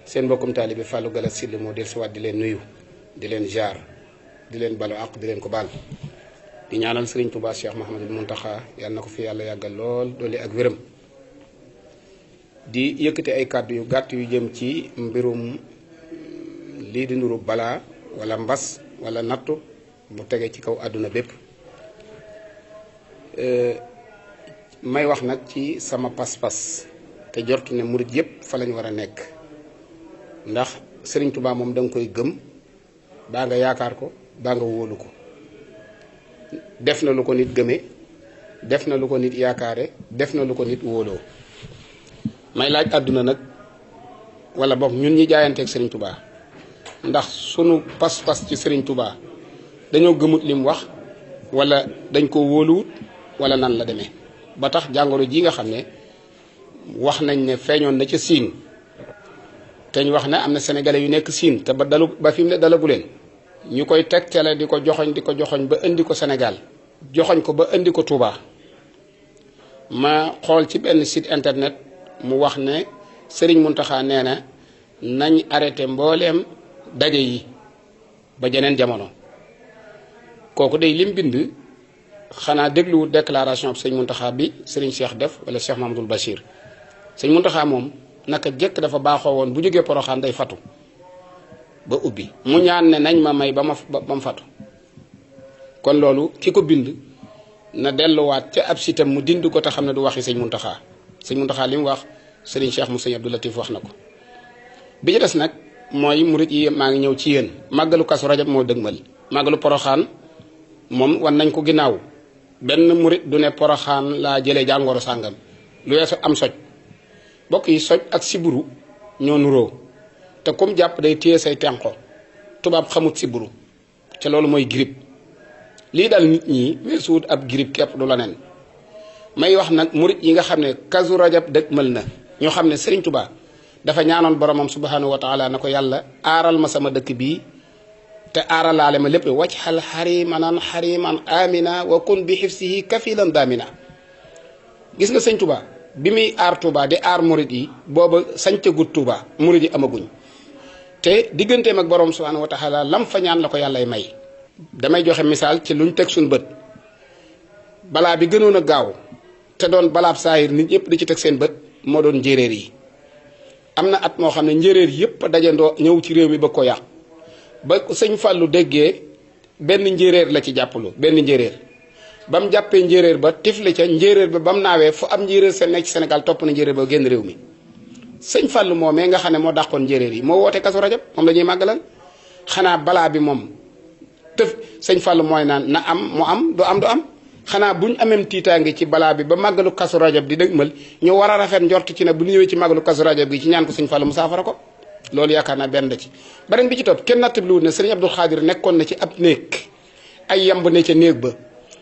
seen mbokkum taalibe Fallou Galass Syll moo del siwaat di leen nuyu di leen jaar di leen balu àq di leen ko baal di ñaanal Serigne Touba Cheikh Mouhamadul Mountakha yàlla na ko fi yàlla yàggal lool doole ak wéram di yëkkati ay kàddu yu gàtt yu jëm ci mbirum lii di nuru balaa wala mbas wala nattu mu tege ci kaw àdduna bépp may wax nag ci sama pas-pas te jortu ne murit yépp fa lañ war a nekk ndax Serigne Touba moom da nga koy gëm baa nga yaakaar ko baa nga wóolu ko def na lu ko nit gëmee def na lu ko nit yaakaare def na lu ko nit wóoloo may laaj àdduna nag wala boog ñun ñi jaayanteeg Serigne Touba ndax sunu pas-pas ci Serigne Touba dañoo gëmut lim wax wala dañ ko wóoluwut wala nan la demee ba tax jàngoro ji nga xam ne wax nañ ne feeñoon na ca Siin te ñu wax ne am na sénégalais yu nekk Siin te ba fi mu ne dalagu leen ñu koy tegtale di ko joxoñ ba indi ko Sénégal joxoñ ko ba indi ko Touba ma xool ci benn site internet mu wax ne Serigne Mountakha nee na nañ arrêté mbooleem daje yi ba jeneen jamono kooku day lim bind xanaa dégluwul déclaration bi sëñ Mountakha bi Serigne Cheikh def wala Cheikh Mamadou Bachir sëñ Mountakha moom naka jëkk dafa baaxoo woon bu jógee Poroxaan day fatu ba ubbi mu ñaan ne nañ ma may ba mu fatu kon loolu ki ko bind na delluwaat ca ab sitam mu dind ko te xam ne du waxi sëñ Mountakha li mu wax Serigne Cheikh mu sëñ Abdou Latif wax na ko bi ci des nag mooy murit yi maa ngi ñëw ci yéen màggalu Kazu Rajab moo dëgmal màggalu Poroxaan moom wan nañ ko ginnaaw benn murit du ne Poroxaan laa jëlee jàngoro sàngam lu weesu am soj bokk yi soj ak siburu ñoo nuroo te comme jàpp day téye say tenqo tubaab xamut siburu te loolu mooy grippe lii daal nit ñi weesuwut ab grippe képp du la nen may wax nag murit yi nga xam ne Kazu Rajab dëgmal na ñoo xam ne Serigne Touba dafa ñaanoon boromam subhanahu wa taala na ko yàlla aaral ma sama dëkk bii te aaralaale ma lépp wajxal xariman amina wa kun bi xifsihi kafilan damina gis nga sëñ Touba bi muy aar Touba di aar murit yi booba sañcagut Touba murit yi amaguñ te digganteem ak borom subhanahu wa taala lam fa ñaan la ko yàllay may damay joxe misaal ci luñ teg suñ bët balaa bi gënoon a gaaw te doon balaab saahir nit ñëpp di ci teg seen bët moo doon njéeréer yi am na at moo xam ne njéeréer yëpp dajandoo ñëw ci réew mi ba ko yàq ba sëñ Fallou déggee benn njéeréer la ci jàppalu benn njéeréer ba mu jàppee njéeréer ba tifli ca njéeréer ba ba mu naawee fu am njéeréer seen nekk ci Sénégal topp na njéeréer ba génn réew mi sëñ Fallou moomee nga xam ne moo dàqoon njéeréer yi moo woote Kazu Rajab moom la ñuy màggalal xanaa balaa bi moom tëf sëñ Fallou mooy naan na am mu am du am xanaa buñ amem tiitaange ci balaa bi ba màggalu Kazu Rajab di dëgmal ñu war a rafet njort ci ne bu ñu ñëwee ci màggalu Kazu Rajab gi ci ñaan ko sëñ Fallou mu saafara ko loolu yaakaar naa benn da ci beneen bi ci topp kenn nattabliwut ne Serigne Abdou Khadir nekkoon na ci ab néeg ay yamb ne ca néeg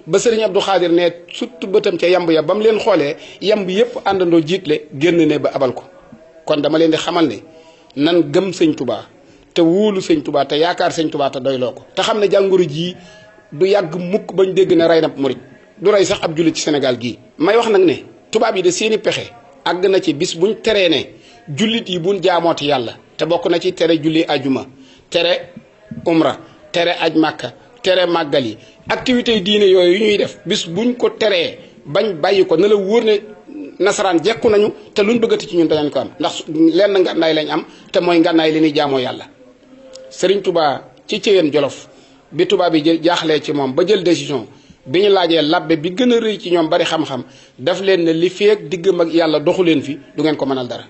ba Serigne Abdou Khadir ne surtout bëtam ca yamb ya ba mu leen xoolee yamb yëpp àndandoo jiitle génn ne ba abal ko kon dama leen di xamal ne nan gëm sëñ Touba te wóolu sëñ Touba te yaakaar sëñ Touba te doyloo ko te xam ne jàngoro jii du yàgg mukk bañ dégg ne rey na murit du rey sax ab jullit ci Sénégal gii may wax nag ne tubaab yi de seeni pexe àgg na ci bis buñ teree ne jullit yi buñ jaamooti yàlla te bokk na ci tere julli ajuma tere umra tere aj màkka tere màggal yi activités yi diine yooyu yu ñuy def bis buñ ko teree bañ bàyyi ko na la wóor ne nasaraan jekku nañu te luñ bëggati ci ñun dañu ko am ndax lenn ngànnaay lañ am te mooy ngànnaay li ñuy jaamoo yàlla Serigne Touba ci Ceyeen Jolof bi tubaab yi jaaxlee ci moom ba jël décision bi ñu laajee labbe bi gën a rëy ci ñoom bari xam-xam daf leen ne li feek diggam ak yàlla doxu leen fi du ngeen ko mënal dara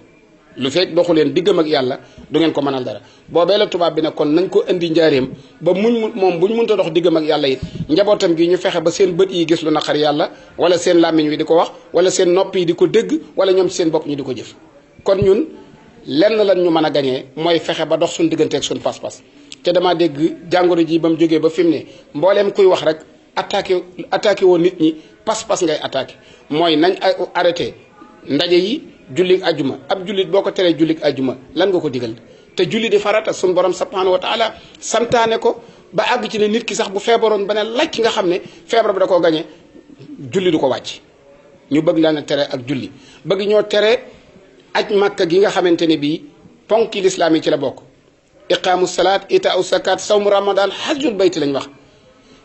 lu feek doxu leen diggam ak yàlla du ngeen ko mënal dara boobee la tubaab bi ne kon nañ ko indi njaareem ba moom buñ mënta dox diggam ak yàlla it njabootam gi ñu fexe ba seen bët yi gis lu naqar yàlla wala seen làmmiñ wi di ko wax wala seen nopp yi di ko dégg wala ñoom ci seen bopp ñu di ko jëf kon ñun lenn lan ñu mën a gañee mooy fexe ba dox suñ digganteeg suñ pas-pas te dama dégg jàngoro ji ba mu jógee ba fi mu ne mbooleem kuy wax rek attaqué woo nit ñi pas-pas ngay attaqué mooy nañ arrêté ndaje yi jullit ajjuma ab jullit boo ko teree jullit ajjuma lan nga ko digal te julli di farata suñu borom subhanahu wa taala santaane ko ba àgg ci ne nit ki sax bu feebaroon ba ne lacc nga xam ne feebar bi da koo gañe julli du ko wàcc ñu bëgg la na tere ak julli bëgg ñoo tere aj màkka gi nga xamante ne bii ponki lislaam yi ci la bokk iqaamu salaat itaau zakat sawmu ramadan hajjul bayti lañ wax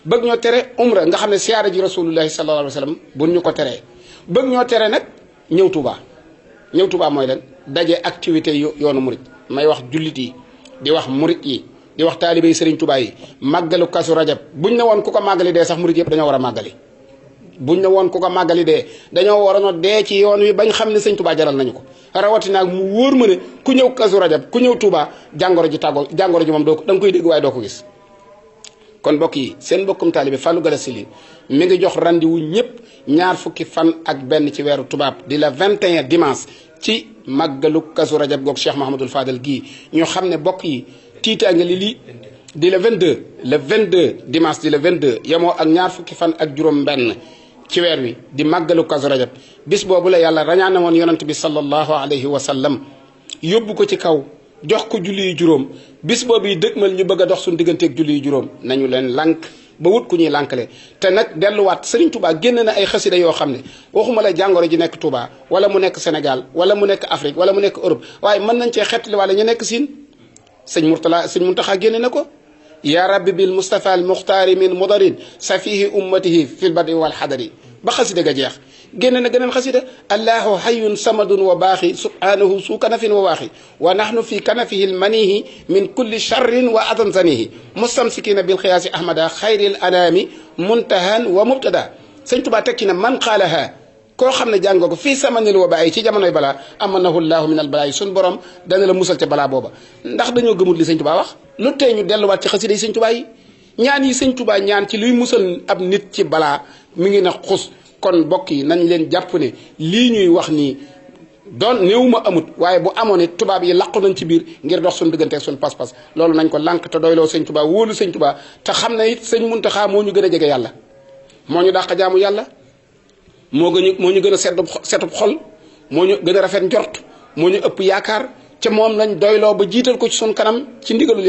bëgg ñoo tere umra nga xam ne siyaara ji rasulullahi sallallahu alayhi wa sallam buñ ñu ko teree bëgg ñoo tere nag ñëw Tuubaa ñëw Tuubaa mooy lan daje activité yoonu murit may wax jullit yi di wax murit yi di wax taalibe yi Sëriñ Tuubaa yi màggalu Kazu Rajab buñ ne woon ku ko màggali dee sax murit yëpp dañoo war a màggali buñ ne woon ku ko màggali dee dañoo waroon a dee ci yoon wi bañ xam ne Sëñ Tuubaa jaral nañu ko rawatina ak mu wóor ma ne ku ñëw Kazu Rajab ku ñëw Tuubaa jàngoro ji moom da nga koy dégg waaye doo ko gis. kon mbokk yi seen mbokkum taalibe Fallou Galass Syll mi ngi jox rendez-vous ñëpp ñaar fukki fan ak benn ci weeru tubaab di la 21 dimanche ci màggalu Kazu Rajab goog Cheikh Mahamadul Fadal gii ñu xam ne bokk yi tiitaange lii di le 22 dimanche di le 22 yemoo ak ñaar fukki fan ak juróom benn ci weer wi di màggalu Kazu Rajab bis boobu la yàlla rañaane woon yonent bi sallallahu alayhi wa sallam yóbbu ko ci kaw jox ko julli yu juróom bis boobu yi dëgmal ñu bëgg a dox suñu digganteeg julli yu juróom nañu leen lànk ba wut ku ñuy lànkale te nag delluwaat Serigne Touba génn na ay xasida yoo xam ne waxuma la jàngoro ji nekk Touba wala mu nekk Sénégal wala mu nekk Afrique wala mu nekk Europe waaye mën nañ cee xettali wala ñu nekk Siin sëñ Muntaxa génne na ko ya rabbi bil Mustafa al muxtaari min mudarin safihi ummatihi fil badi wal xadari ba xasida ga jeex génne na geneen xasida allahu hayyun samadun wa baaxi subhanahu su kanafin wa waaxi wa nahnu fi kanafihi lmanihi min kulli charrin wa atanzanihi mustamsikina bil xiyaasi ahmada xayril anami muntahan wa mubtada sëñ Tuubaa tekki na man qaalaha koo xam ne jàngoo ko fii samanil wa bàyyi ci jamonoy balaa amanahu llahu min al balaa yi suñ borom dana la musal ca balaa booba ndax dañoo gëmul li sëñ Tuubaa wax lu tey ñu delluwaat ci xasida yi sëñ Tuubaa yi ñaan yi sëñ Tuubaa ñaan ci luy musal ab nit ci balaa mi ngi na xus kon mbokk yi nañ leen jàpp ne lii ñuy wax nii doon néew ma amut waaye bu amoon it tubaab yi laqu nañ ci biir ngir dox suñu diggante ak suñu pas-pas loolu nañ ko lànk te doyloo sëñ Tuubaa wóolu sëñ Tuubaa te xam ne it sëñ Muntaxaa moo ñu gën a jege yàlla moo ñu dàq jaamu yàlla moo ñu gën a setub xol moo ñu gën a rafet njort moo ñu ëpp yaakaar ca moom lañ doyloo ba jiital ko ci suñ kanam ci ndigalul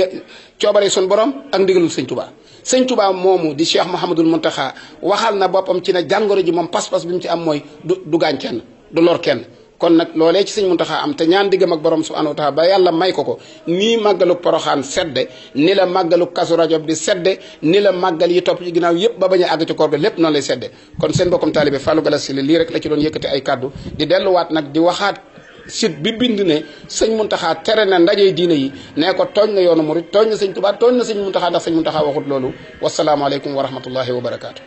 coobare suñ borom ak ndigalul sëñ Tuubaa sëñ Tuubaa moomu di Cheikh Mouhamadul Muntaxa waxal na boppam ci ne jàngoro ji moom pas-pas bi mu ci am mooy du gaañ kenn du lor kenn kon nag loolee ci sëñ Muntaxa am te ñaan diggam ak borom subhanahu wa taala ba yàlla may ko nii màggalu Poroxaan sedde ni la màggalu Kazu Rajab di sedde ni la màggal yi topp ci ginnaaw yëpp ba bañ a àgg ci koor ga lépp noonu lay sedde kon seen bokkum taalibe Fallou Galass Syll lii rek la ci doon yëkkati ay kàddu di delluwaat nag di waxaat sit bi bind ne sëñ Muntaxa tere na ndaje diine yi nee ko tooñ na yoonu murit tooñ na sëñ Tuubaa tooñ na sëñ Muntaxa ndax sëñ Muntaxa waxut loolu wasalaamaaleykum wa rahmatullahi wa barakaatu.